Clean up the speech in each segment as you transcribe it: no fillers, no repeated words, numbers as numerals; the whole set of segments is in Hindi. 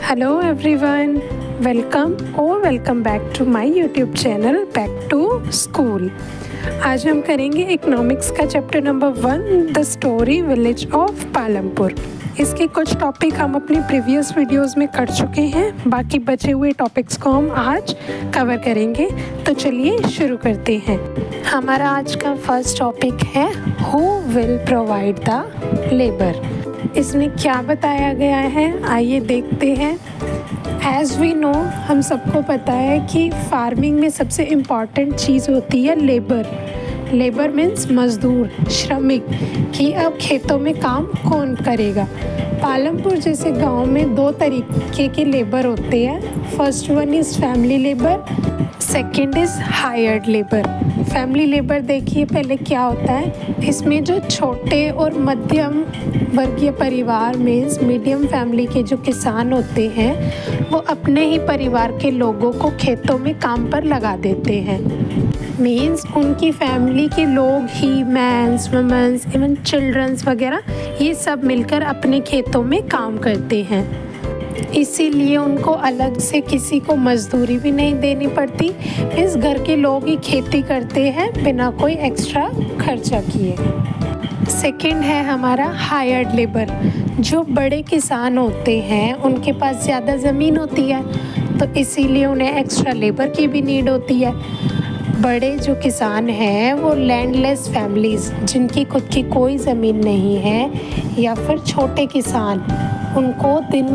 Hello everyone, welcome back to my YouTube channel back to school. आज हम करेंगे इकोनॉमिक्स का chapter number 1 the story village of Palampur. इसके कुछ टॉपिक हम अपनी प्रीवियस वीडियोस में कर चुके हैं, बाकी बचे हुए टॉपिक्स को हम आज कवर करेंगे। तो चलिए शुरू करते हैं। हमारा आज का फर्स्ट टॉपिक है who will provide the labour. इसमें क्या बताया गया है आइए देखते हैं। एज़ वी नो, हम सबको पता है कि फार्मिंग में सबसे इम्पॉर्टेंट चीज़ होती है लेबर। लेबर मीन्स मज़दूर, श्रमिक, कि अब खेतों में काम कौन करेगा। पालमपुर जैसे गांव में दो तरीके के लेबर होते हैं। First one is family labour, second is hired labour. Family labour देखिए पहले क्या होता है। इसमें जो छोटे और मध्यम वर्गीय परिवार मीन्स मीडियम फैमिली के जो किसान होते हैं वो अपने ही परिवार के लोगों को खेतों में काम पर लगा देते हैं। मीन्स उनकी फैमिली के लोग ही मैंस, वुमेन्स, इवन चिल्ड्रंस वगैरह ये सब मिलकर अपने खेतों में काम करते हैं। इसीलिए उनको अलग से किसी को मजदूरी भी नहीं देनी पड़ती। इस घर के लोग ही खेती करते हैं बिना कोई एक्स्ट्रा खर्चा किए। सेकंड है हमारा हायर्ड लेबर। जो बड़े किसान होते हैं उनके पास ज़्यादा ज़मीन होती है, तो इसीलिए उन्हें एक्स्ट्रा लेबर की भी नीड होती है। बड़े जो किसान हैं वो लैंडलेस फैमिलीज़, जिनकी खुद की कोई ज़मीन नहीं है, या फिर छोटे किसान, उनको दिन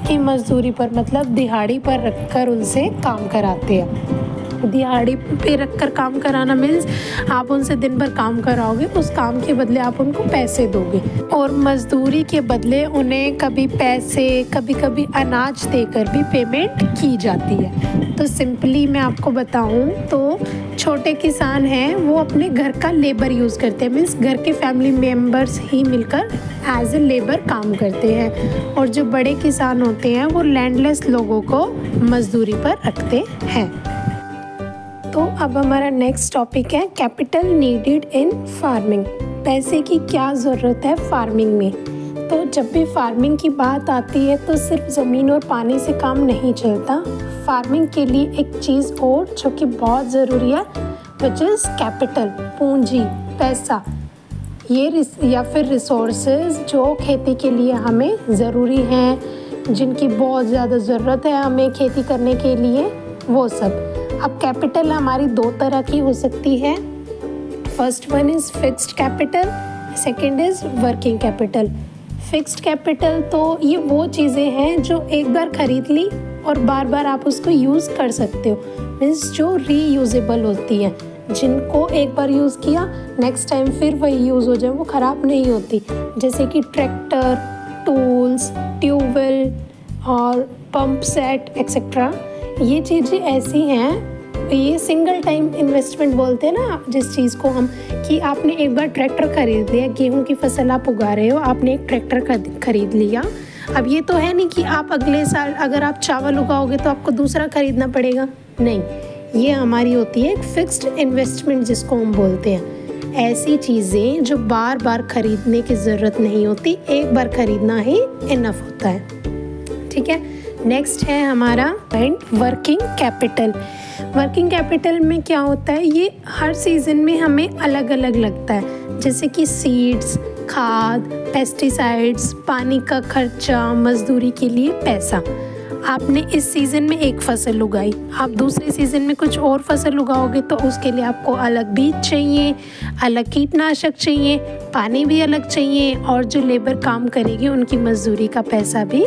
की मजदूरी पर मतलब दिहाड़ी पर रखकर उनसे काम कराते हैं। दिहाड़ी पे रखकर काम कराना मीन्स आप उनसे दिन भर काम कराओगे, उस काम के बदले आप उनको पैसे दोगे, और मजदूरी के बदले उन्हें कभी पैसे कभी कभी अनाज देकर भी पेमेंट की जाती है। तो सिंपली मैं आपको बताऊं तो छोटे किसान हैं वो अपने घर का लेबर यूज़ करते हैं, मीन्स घर के फैमिली मेम्बर्स ही मिलकर एज ए लेबर काम करते हैं। और जो बड़े किसान होते हैं वो लैंडलेस लोगों को मजदूरी पर रखते हैं। तो अब हमारा नेक्स्ट टॉपिक है कैपिटल नीडेड इन फार्मिंग। पैसे की क्या ज़रूरत है फार्मिंग में। तो जब भी फार्मिंग की बात आती है तो सिर्फ ज़मीन और पानी से काम नहीं चलता। फार्मिंग के लिए एक चीज़ और जो कि बहुत ज़रूरी है, विच इज़ कैपिटल, पूंजी, पैसा, ये या फिर रिसोर्सेज जो खेती के लिए हमें ज़रूरी हैं, जिनकी बहुत ज़्यादा ज़रूरत है हमें खेती करने के लिए, वो सब। अब कैपिटल हमारी दो तरह की हो सकती है। First one is fixed capital, second is working capital. Fixed capital तो ये वो चीज़ें हैं जो एक बार ख़रीद ली और बार बार आप उसको यूज़ कर सकते हो, मीन्स जो रीयूजेबल होती हैं, जिनको एक बार यूज़ किया नेक्स्ट टाइम फिर वही यूज़ हो जाए, वो ख़राब नहीं होती। जैसे कि ट्रैक्टर, टूल्स, ट्यूबवेल और पंप सेट एक्सेट्रा, ये चीज़ें ऐसी हैं। ये सिंगल टाइम इन्वेस्टमेंट बोलते हैं ना जिस चीज़ को हम, कि आपने एक बार ट्रैक्टर खरीद लिया, गेहूं की फसल आप उगा रहे हो, आपने एक ट्रैक्टर खरीद लिया। अब ये तो है नहीं कि आप अगले साल अगर आप चावल उगाओगे तो आपको दूसरा खरीदना पड़ेगा, नहीं। ये हमारी होती है एक फिक्स्ड इन्वेस्टमेंट जिसको हम बोलते हैं। ऐसी चीज़ें जो बार बार खरीदने की ज़रूरत नहीं होती, एक बार खरीदना ही इनफ होता है। ठीक है, नेक्स्ट है हमारा point working capital. Working capital में क्या होता है, ये हर सीज़न में हमें अलग अलग लगता है। जैसे कि सीड्स, खाद, पेस्टिसाइड्स, पानी का खर्चा, मजदूरी के लिए पैसा। आपने इस सीज़न में एक फसल उगाई, आप दूसरे सीज़न में कुछ और फसल उगाओगे तो उसके लिए आपको अलग बीज चाहिए, अलग कीटनाशक चाहिए, पानी भी अलग चाहिए, और जो लेबर काम करेगी उनकी मजदूरी का पैसा भी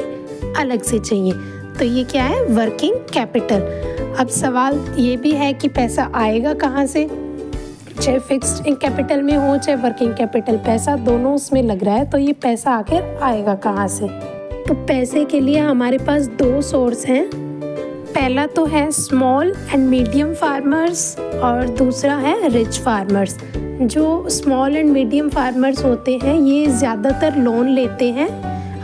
अलग से चाहिए। तो ये क्या है, वर्किंग कैपिटल। अब सवाल ये भी है कि पैसा आएगा कहाँ से, चाहे फिक्स्ड कैपिटल में हो चाहे वर्किंग कैपिटल, पैसा दोनों उसमें लग रहा है, तो ये पैसा आखिर आएगा कहाँ से। तो पैसे के लिए हमारे पास दो सोर्स हैं। पहला तो है स्मॉल एंड मीडियम फार्मर्स और दूसरा है रिच फार्मर्स। जो स्मॉल एंड मीडियम फार्मर्स होते हैं ये ज़्यादातर लोन लेते हैं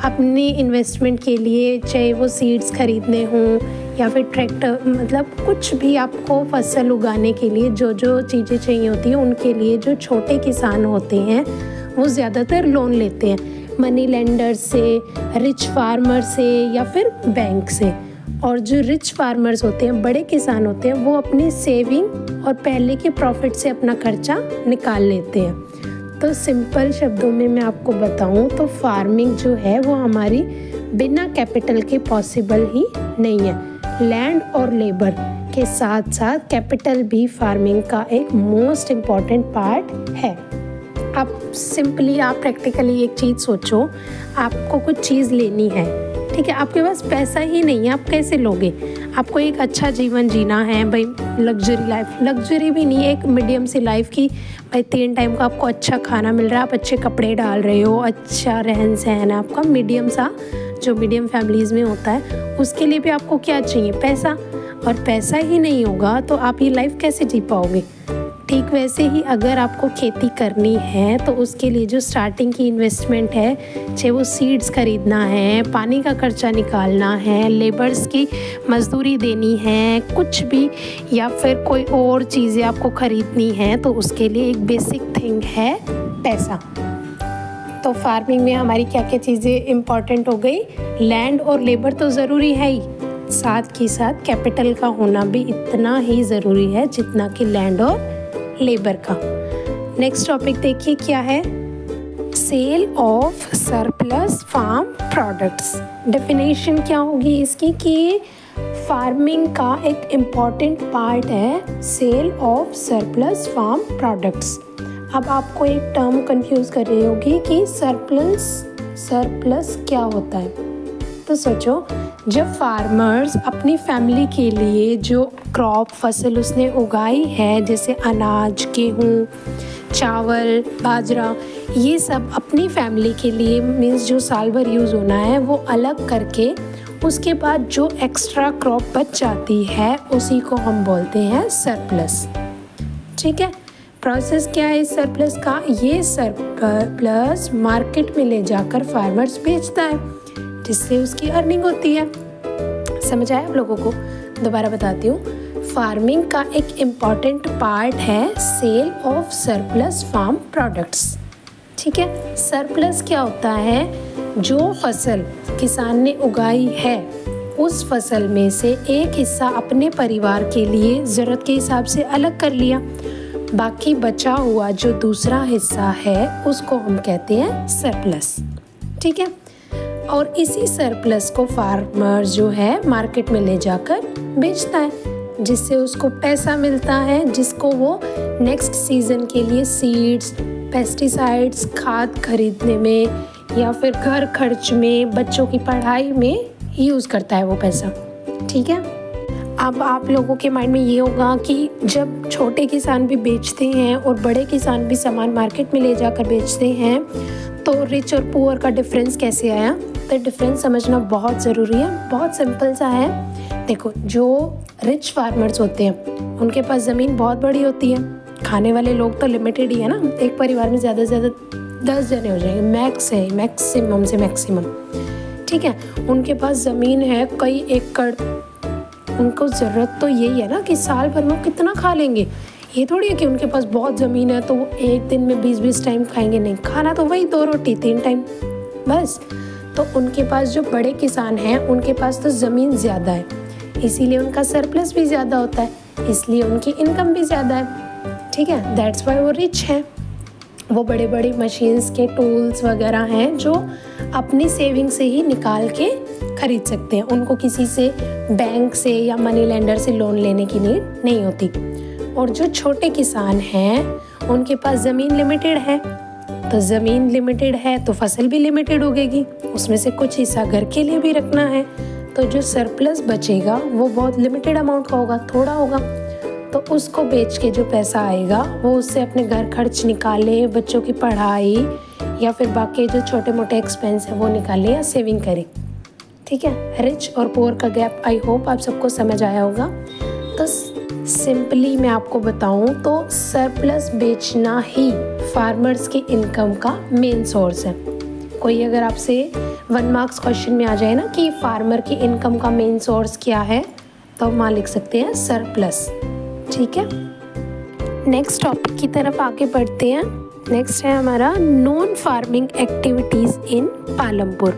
अपने इन्वेस्टमेंट के लिए, चाहे वो सीड्स खरीदने हों या फिर ट्रैक्टर, मतलब कुछ भी आपको फसल उगाने के लिए जो जो चीज़ें चाहिए होती हैं उनके लिए जो छोटे किसान होते हैं वो ज़्यादातर लोन लेते हैं। मनी लेंडर से, रिच फार्मर से या फिर बैंक से। और जो रिच फार्मर्स होते हैं, बड़े किसान होते हैं, वो अपनी सेविंग और पहले के प्रॉफिट से अपना खर्चा निकाल लेते हैं। तो सिंपल शब्दों में मैं आपको बताऊं तो फार्मिंग जो है वो हमारी बिना कैपिटल के पॉसिबल ही नहीं है। लैंड और लेबर के साथ साथ कैपिटल भी फार्मिंग का एक मोस्ट इम्पॉर्टेंट पार्ट है। आप सिंपली आप प्रैक्टिकली एक चीज़ सोचो, आपको कुछ चीज़ लेनी है, ठीक है, आपके पास पैसा ही नहीं है, आप कैसे लोगे? आपको एक अच्छा जीवन जीना है भाई, लग्जरी लाइफ, लग्जरी भी नहीं, एक मीडियम सी लाइफ की भाई 3 टाइम का आपको अच्छा खाना मिल रहा है, आप अच्छे कपड़े डाल रहे हो, अच्छा रहन सहन है आपका, मीडियम सा जो मीडियम फैमिलीज़ में होता है, उसके लिए भी आपको क्या चाहिए? पैसा। और पैसा ही नहीं होगा तो आप ये लाइफ कैसे जी पाओगे? ठीक वैसे ही अगर आपको खेती करनी है तो उसके लिए जो स्टार्टिंग की इन्वेस्टमेंट है, चाहे वो सीड्स खरीदना है, पानी का खर्चा निकालना है, लेबर्स की मजदूरी देनी है, कुछ भी, या फिर कोई और चीज़ें आपको खरीदनी है, तो उसके लिए एक बेसिक थिंग है पैसा। तो फार्मिंग में हमारी क्या क्या चीज़ें इम्पॉर्टेंट हो गई? लैंड और लेबर तो ज़रूरी है ही, साथ ही साथ कैपिटल का होना भी इतना ही ज़रूरी है जितना कि लैंड और लेबर का। नेक्स्ट टॉपिक देखिए क्या है? Sale of surplus farm products. Definition क्या होगी इसकी कि फार्मिंग का एक इम्पॉर्टेंट पार्ट है sale of surplus farm products. अब आपको एक टर्म कंफ्यूज कर रही होगी कि सरप्लस क्या होता है। तो सोचो, जब फार्मर्स अपनी फैमिली के लिए जो क्रॉप फसल उसने उगाई है, जैसे अनाज, गेहूँ, चावल, बाजरा, ये सब अपनी फैमिली के लिए मीन्स जो साल भर यूज़ होना है वो अलग करके उसके बाद जो एक्स्ट्रा क्रॉप बच जाती है उसी को हम बोलते हैं सरप्लस। ठीक है, प्रोसेस क्या है इस सरप्लस का? ये सरप्लस मार्केट में ले जाकर फार्मर्स बेचता है जिससे उसकी अर्निंग होती है। समझ आया आप लोगों को? दोबारा बताती हूँ, फार्मिंग का एक इम्पॉर्टेंट पार्ट है sale of surplus farm products. ठीक है, सरप्लस क्या होता है? जो फसल किसान ने उगाई है उस फसल में से एक हिस्सा अपने परिवार के लिए ज़रूरत के हिसाब से अलग कर लिया, बाकी बचा हुआ जो दूसरा हिस्सा है उसको हम कहते हैं सरप्लस। ठीक है, और इसी सरप्लस को फार्मर जो है मार्केट में ले जाकर बेचता है जिससे उसको पैसा मिलता है, जिसको वो नेक्स्ट सीजन के लिए सीड्स, पेस्टिसाइड्स, खाद खरीदने में या फिर घर खर्च में, बच्चों की पढ़ाई में यूज़ करता है वो पैसा। ठीक है, अब आप लोगों के माइंड में ये होगा कि जब छोटे किसान भी बेचते हैं और बड़े किसान भी सामान मार्केट में ले जाकर बेचते हैं तो रिच और पुअर का डिफरेंस कैसे आया? तो डिफरेंस समझना बहुत ज़रूरी है, बहुत सिंपल सा है। देखो, जो रिच फार्मर्स होते हैं उनके पास ज़मीन बहुत बड़ी होती है, खाने वाले लोग तो लिमिटेड ही है ना, एक परिवार में ज़्यादा से ज़्यादा 10 जने हो जाएंगे, मैक्सिमम से मैक्सिमम। ठीक है, उनके पास ज़मीन है कई एकड़, उनको ज़रूरत तो यही है ना कि साल भर में कितना खा लेंगे। ये थोड़ी है कि उनके पास बहुत ज़मीन है तो वो एक दिन में 20-20 टाइम खाएंगे, नहीं, खाना तो वही 2 रोटी 3 टाइम बस। तो उनके पास जो बड़े किसान हैं उनके पास तो ज़मीन ज़्यादा है, इसीलिए उनका सरप्लस भी ज़्यादा होता है, इसलिए उनकी इनकम भी ज़्यादा है। ठीक है, दैट्स वाई वो रिच है। वो बड़े बड़े मशीन्स के टूल्स वगैरह हैं जो अपनी सेविंग से ही निकाल के खरीद सकते हैं, उनको किसी से बैंक से या मनी लेंडर से लोन लेने की नीड नहीं होती। और जो छोटे किसान हैं उनके पास ज़मीन लिमिटेड है, तो ज़मीन लिमिटेड है तो फसल भी लिमिटेड होगी, उसमें से कुछ हिस्सा घर के लिए भी रखना है, तो जो सरप्लस बचेगा वो बहुत लिमिटेड अमाउंट का होगा, थोड़ा होगा, तो उसको बेच के जो पैसा आएगा वो उससे अपने घर खर्च निकाले, बच्चों की पढ़ाई या फिर बाकी जो छोटे मोटे एक्सपेंस है वो निकाले या सेविंग करें। ठीक है, रिच और पुअर का गैप आई होप आप सबको समझ आया होगा। तो सिंपली मैं आपको बताऊं तो सरप्लस बेचना ही फार्मर्स की इनकम का मेन सोर्स है। कोई अगर आपसे 1 मार्क्स क्वेश्चन में आ जाए ना कि फार्मर की इनकम का मेन सोर्स क्या है, तो हम वहाँ लिख सकते हैं सरप्लस। ठीक है, नेक्स्ट टॉपिक की तरफ आगे बढ़ते हैं। नेक्स्ट है हमारा नॉन फार्मिंग एक्टिविटीज़ इन पालमपुर।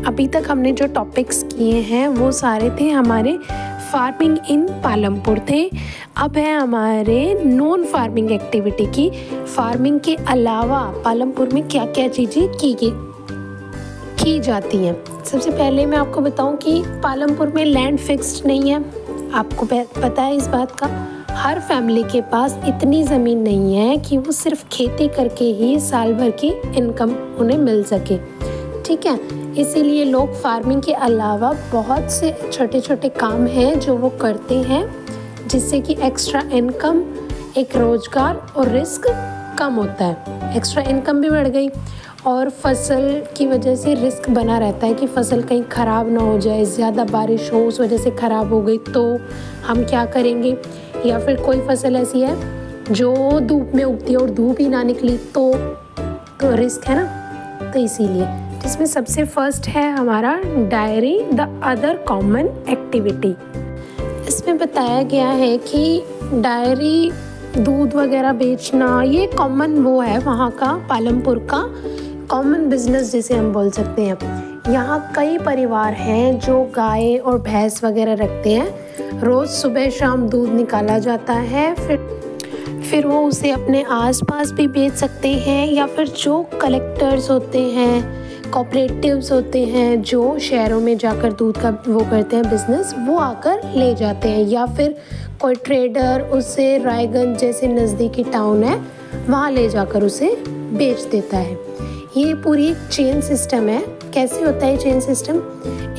अभी तक हमने जो टॉपिक्स किए हैं वो सारे थे हमारे फार्मिंग इन पालमपुर थे। अब है हमारे नॉन फार्मिंग एक्टिविटी की, फार्मिंग के अलावा पालमपुर में क्या क्या चीज़ें की जाती हैं। सबसे पहले मैं आपको बताऊं कि पालमपुर में लैंड फिक्स्ड नहीं है। आपको पता है इस बात का, हर फैमिली के पास इतनी ज़मीन नहीं है कि वो सिर्फ खेती करके ही साल भर की इनकम उन्हें मिल सके, ठीक है। इसीलिए लोग फार्मिंग के अलावा बहुत से छोटे छोटे काम हैं जो वो करते हैं, जिससे कि एक्स्ट्रा इनकम, एक रोज़गार और रिस्क कम होता है। एक्स्ट्रा इनकम भी बढ़ गई और फसल की वजह से रिस्क बना रहता है कि फसल कहीं ख़राब ना हो जाए, ज़्यादा बारिश हो उस वजह से ख़राब हो गई तो हम क्या करेंगे, या फिर कोई फसल ऐसी है जो धूप में उगती है और धूप ही ना निकली तो रिस्क है ना। तो इसीलिए जिसमें सबसे फर्स्ट है हमारा diary the other common activity. इसमें बताया गया है कि डायरी, दूध वगैरह बेचना, ये कॉमन वो है वहाँ का, पालमपुर का कॉमन बिजनेस जिसे हम बोल सकते हैं। यहाँ कई परिवार हैं जो गाय और भैंस वगैरह रखते हैं। रोज़ सुबह शाम दूध निकाला जाता है, फिर वो उसे अपने आसपास भी बेच सकते हैं, या फिर जो कलेक्टर्स होते हैं, कोऑपरेटिव्स होते हैं जो शहरों में जाकर दूध का वो करते हैं बिज़नेस, वो आकर ले जाते हैं, या फिर कोई ट्रेडर उसे रायगंज जैसे नज़दीकी टाउन है वहाँ ले जाकर उसे बेच देता है। ये पूरी एक चेन सिस्टम है। कैसे होता है चेन सिस्टम?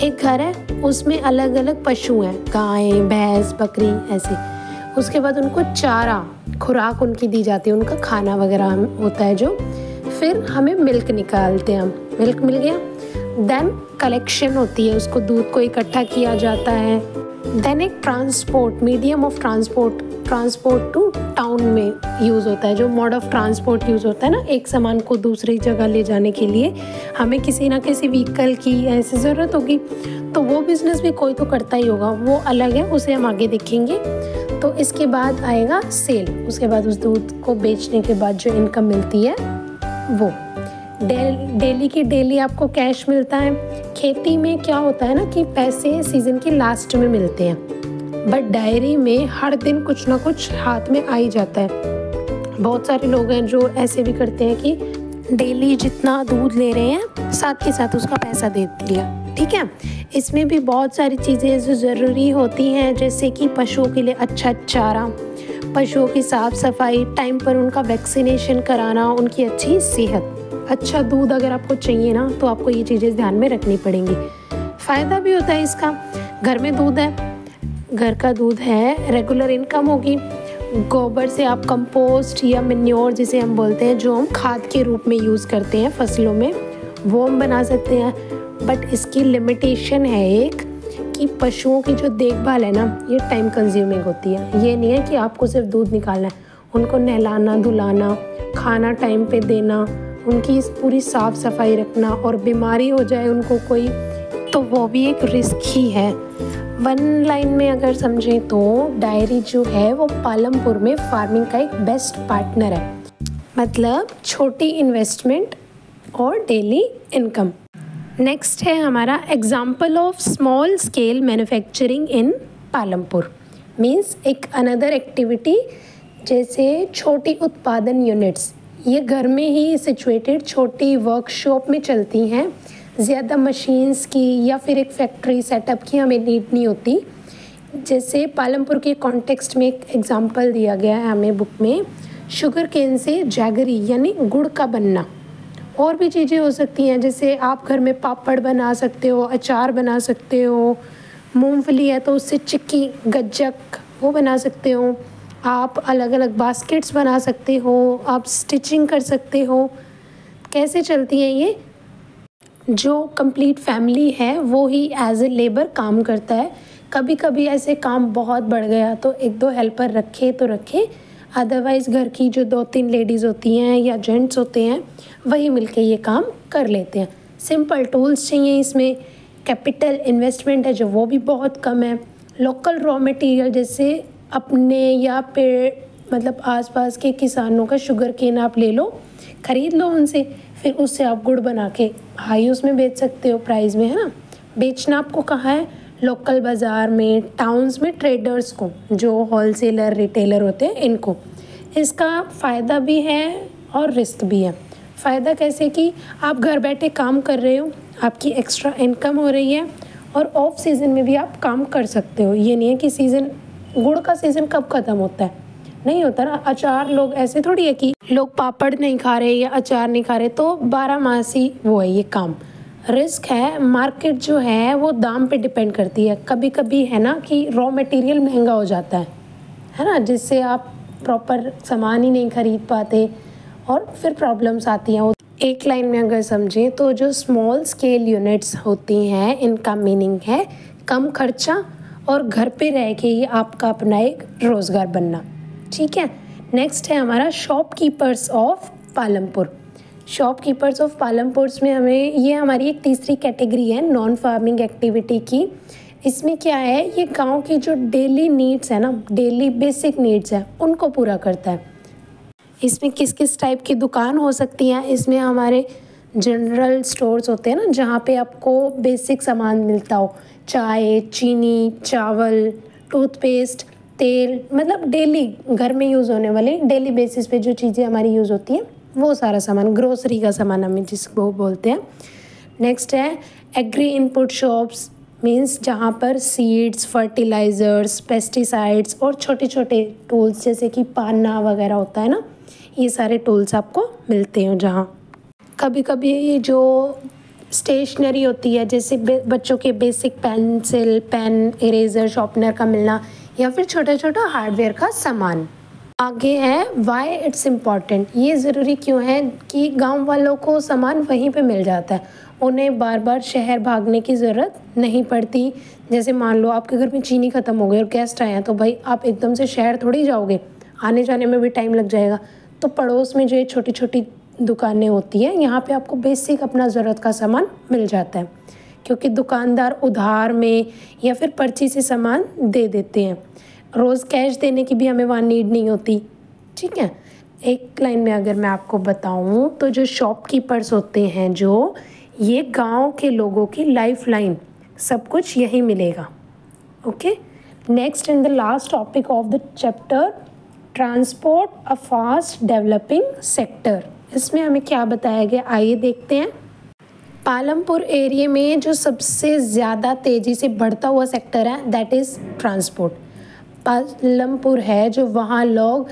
एक घर है, उसमें अलग अलग पशु हैं, गाय, भैंस, बकरी, ऐसे। उसके बाद उनको चारा, खुराक उनकी दी जाती है, उनका खाना वगैरह होता है जो। फिर हमें मिल्क निकालते हैं हम, मिल्क मिल गया। देन कलेक्शन होती है, उसको दूध को इकट्ठा किया जाता है। देन एक transport, medium of transport to town में यूज़ होता है, जो मोड ऑफ ट्रांसपोर्ट यूज़ होता है ना, एक सामान को दूसरी जगह ले जाने के लिए हमें किसी ना किसी व्हीकल की ऐसी ज़रूरत होगी। तो वो बिज़नेस भी कोई तो करता ही होगा, वो अलग है, उसे हम आगे देखेंगे। तो इसके बाद आएगा सेल। उसके बाद उस दूध को बेचने के बाद जो इनकम मिलती है वो डेली की डेली आपको कैश मिलता है। खेती में क्या होता है ना कि पैसे सीज़न के लास्ट में मिलते हैं, बट डायरी में हर दिन कुछ ना कुछ हाथ में आ ही जाता है। बहुत सारे लोग हैं जो ऐसे भी करते हैं कि डेली जितना दूध ले रहे हैं साथ के साथ उसका पैसा दे दिया, ठीक है। इसमें भी बहुत सारी चीज़ें जो ज़रूरी होती हैं, जैसे कि पशुओं के लिए अच्छा चारा, पशुओं की साफ़ सफाई, टाइम पर उनका वैक्सीनेशन कराना, उनकी अच्छी सेहत। अच्छा दूध अगर आपको चाहिए ना तो आपको ये चीज़ें ध्यान में रखनी पड़ेंगी। फ़ायदा भी होता है इसका, घर में दूध है, घर का दूध है, रेगुलर इनकम होगी। गोबर से आप कंपोस्ट या मैन्योर जिसे हम बोलते हैं, जो हम खाद के रूप में यूज़ करते हैं फसलों में, वो हम बना सकते हैं। बट इसकी लिमिटेशन है एक, कि पशुओं की जो देखभाल है ना, ये टाइम कंज्यूमिंग होती है। ये नहीं है कि आपको सिर्फ दूध निकालना है, उनको नहलाना, धुलाना, खाना टाइम पे देना, उनकी पूरी साफ़ सफाई रखना, और बीमारी हो जाए उनको कोई तो वो भी एक रिस्क ही है। वन लाइन में अगर समझें तो डायरी जो है वो पालमपुर में फार्मिंग का एक बेस्ट पार्टनर है, मतलब छोटी इन्वेस्टमेंट और डेली इनकम। नेक्स्ट है हमारा example of small scale manufacturing in Palampur. Means एक अनदर एक्टिविटी, जैसे छोटी उत्पादन यूनिट्स, ये घर में ही सिचुएटेड छोटी वर्कशॉप में चलती हैं। ज़्यादा मशीन्स की या फिर एक फैक्ट्री सेटअप की हमें नीड नहीं होती। जैसे पालमपुर के कॉन्टेक्स्ट में एक एग्जांपल दिया गया है हमें बुक में, शुगर केन से जैगरी यानी गुड़ का बनना। और भी चीज़ें हो सकती हैं, जैसे आप घर में पापड़ बना सकते हो, अचार बना सकते हो, मूंगफली है तो उससे चिक्की, गज्जक वो बना सकते हो, आप अलग अलग बास्केट्स बना सकते हो, आप स्टिचिंग कर सकते हो। कैसे चलती है ये? जो कंप्लीट फैमिली है वो ही एज ए लेबर काम करता है। कभी कभी ऐसे काम बहुत बढ़ गया तो एक दो हेल्पर रखे तो रखे, अदरवाइज़ घर की जो 2-3 लेडीज़ होती हैं या जेंट्स होते हैं वही मिलके ये काम कर लेते हैं। सिंपल टूल्स चाहिए इसमें, कैपिटल इन्वेस्टमेंट है जो वो भी बहुत कम है। लोकल रॉ मटेरियल जैसे अपने या पेड़ मतलब आसपास के किसानों का शुगर केन आप ले लो, ख़रीद लो उनसे, फिर उससे आप गुड़ बना के हाई उसमें बेच सकते हो प्राइस में, है ना। बेचना आपको कहाँ है? लोकल बाज़ार में, टाउन्स में, ट्रेडर्स को, जो होलसेलर रिटेलर होते हैं इनको। इसका फ़ायदा भी है और रिस्क भी है। फ़ायदा कैसे कि आप घर बैठे काम कर रहे हो, आपकी एक्स्ट्रा इनकम हो रही है, और ऑफ सीज़न में भी आप काम कर सकते हो। ये नहीं है कि सीज़न, गुड़ का सीज़न कब ख़त्म होता है, नहीं होता ना। अचार लोग ऐसे थोड़ी है कि लोग पापड़ नहीं खा रहे या अचार नहीं खा रहे, तो 12 मास ही वो है ये काम। रिस्क है, मार्केट जो है वो दाम पे डिपेंड करती है। कभी कभी है ना कि रॉ मटेरियल महंगा हो जाता है ना, जिससे आप प्रॉपर सामान ही नहीं खरीद पाते और फिर प्रॉब्लम्स आती हैं। एक लाइन में अगर समझें तो जो स्मॉल स्केल यूनिट्स होती हैं, इनका मीनिंग है कम खर्चा और घर पे रह के ही आपका अपना एक रोज़गार बनना। ठीक है, नेक्स्ट है हमारा shopkeepers of Palampur. Shopkeepers of Palampur में हमें, ये हमारी एक तीसरी कैटेगरी है नॉन फार्मिंग एक्टिविटी की। इसमें क्या है, ये गांव की जो डेली नीड्स है ना, डेली बेसिक नीड्स है, उनको पूरा करता है। इसमें किस किस टाइप की दुकान हो सकती हैं? इसमें हमारे जनरल स्टोर्स होते हैं ना, जहाँ पे आपको बेसिक सामान मिलता हो, चाय, चीनी, चावल, टूथपेस्ट, तेल, मतलब डेली घर में यूज़ होने वाले, डेली बेसिस पे जो चीज़ें हमारी यूज़ होती हैं, वो सारा सामान, ग्रोसरी का सामान हमें जिसको बोलते हैं। नेक्स्ट है एग्री इनपुट शॉप्स, मीन्स जहाँ पर सीड्स, फर्टिलाइज़र्स, पेस्टिसाइड्स और छोटे छोटे टूल्स जैसे कि पाना वगैरह होता है ना, ये सारे टूल्स आपको मिलते हैं। जहाँ कभी कभी ये जो स्टेशनरी होती है, जैसे बच्चों के basic pencil, pen, eraser, sharpener का मिलना, या फिर छोटा छोटा हार्डवेयर का सामान। आगे है वाई इट्स इम्पॉर्टेंट, ये ज़रूरी क्यों है कि गांव वालों को सामान वहीं पे मिल जाता है, उन्हें बार बार शहर भागने की ज़रूरत नहीं पड़ती। जैसे मान लो आपके घर में चीनी ख़त्म हो गई और गेस्ट आए हैं, तो भाई आप एकदम से शहर थोड़ी जाओगे, आने जाने में भी टाइम लग जाएगा। तो पड़ोस में जो ये छोटी छोटी दुकानें होती हैं, यहाँ पे आपको बेसिक अपना ज़रूरत का सामान मिल जाता है, क्योंकि दुकानदार उधार में या फिर पर्ची से सामान दे देते हैं। रोज़ कैश देने की भी हमें वहाँ नीड नहीं होती। ठीक है, एक लाइन में अगर मैं आपको बताऊँ तो जो शॉपकीपर्स होते हैं, जो ये गांव के लोगों की लाइफ लाइन, सब कुछ यही मिलेगा। Okay, next and the last topic of the chapter, transport a fast developing sector. इसमें हमें क्या बताया गया, आइए देखते हैं। पालमपुर एरिया में जो सबसे ज़्यादा तेज़ी से बढ़ता हुआ सेक्टर है, दैट इज़ ट्रांसपोर्ट। पालमपुर है जो वहाँ लोग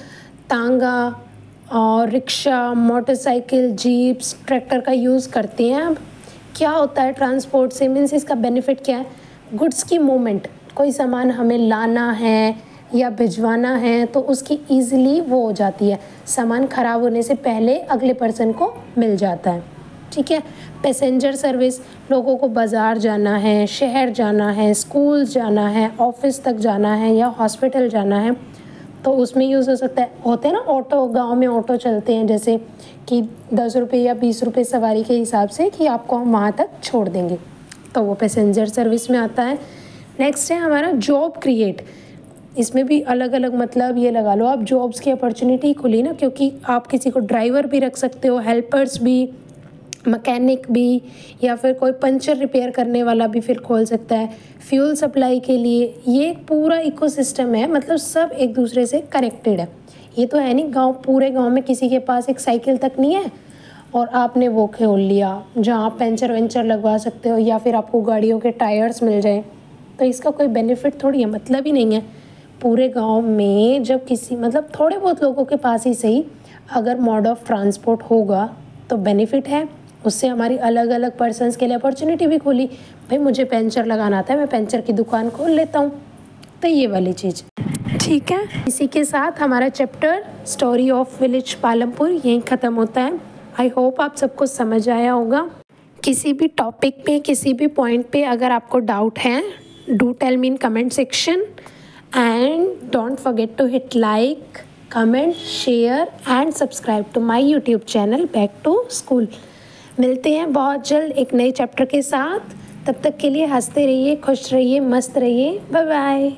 तांगा और रिक्शा, मोटरसाइकिल, जीप्स, ट्रैक्टर का यूज़ करते हैं। अब क्या होता है ट्रांसपोर्ट से, मीन्स इसका बेनिफिट क्या है? गुड्स की मूवमेंट, कोई सामान हमें लाना है या भिजवाना है तो उसकी ईज़िली वो हो जाती है, सामान ख़राब होने से पहले अगले पर्सन को मिल जाता है। ठीक है, पैसेंजर सर्विस, लोगों को बाज़ार जाना है, शहर जाना है, स्कूल जाना है, ऑफिस तक जाना है या हॉस्पिटल जाना है, तो उसमें यूज़ हो सकता है। होते हैं ना ऑटो, गांव में ऑटो चलते हैं, जैसे कि 10 रुपये या 20 रुपये सवारी के हिसाब से कि आपको हम वहाँ तक छोड़ देंगे, तो वो पैसेंजर सर्विस में आता है। नेक्स्ट है हमारा जॉब क्रिएट। इसमें भी अलग अलग, मतलब ये लगा लो आप, जॉब्स की अपॉर्चुनिटी खुली ना, क्योंकि आप किसी को ड्राइवर भी रख सकते हो, हेल्पर्स भी, मैकेनिक भी, या फिर कोई पंचर रिपेयर करने वाला भी फिर खोल सकता है, फ्यूल सप्लाई के लिए। ये पूरा इकोसिस्टम है, मतलब सब एक दूसरे से कनेक्टेड है। ये तो है नहीं गांव, पूरे गांव में किसी के पास एक साइकिल तक नहीं है और आपने वो खोल लिया जहाँ आप पेंचर वेंचर लगवा सकते हो या फिर आपको गाड़ियों के टायर्स मिल जाए, तो इसका कोई बेनिफिट थोड़ी है, मतलब ही नहीं है। पूरे गांव में जब किसी, मतलब थोड़े बहुत लोगों के पास ही सही, अगर मोड ऑफ ट्रांसपोर्ट होगा तो बेनिफिट है। उससे हमारी अलग अलग पर्सन्स के लिए अपॉर्चुनिटी भी खुली, भाई मुझे पेंचर लगाना आता है, मैं पेंचर की दुकान खोल लेता हूँ, तो ये वाली चीज़। ठीक है, इसी के साथ हमारा chapter story of village Palampur यहीं ख़त्म होता है। आई होप आप सबको समझ आया होगा। किसी भी टॉपिक पे, किसी भी पॉइंट पे अगर आपको डाउट है, do tell me in comment section, and don't forget to hit like, comment, share and subscribe to my YouTube channel back to school. मिलते हैं बहुत जल्द एक नए चैप्टर के साथ, तब तक के लिए हंसते रहिए, खुश रहिए, मस्त रहिए, बाय बाय।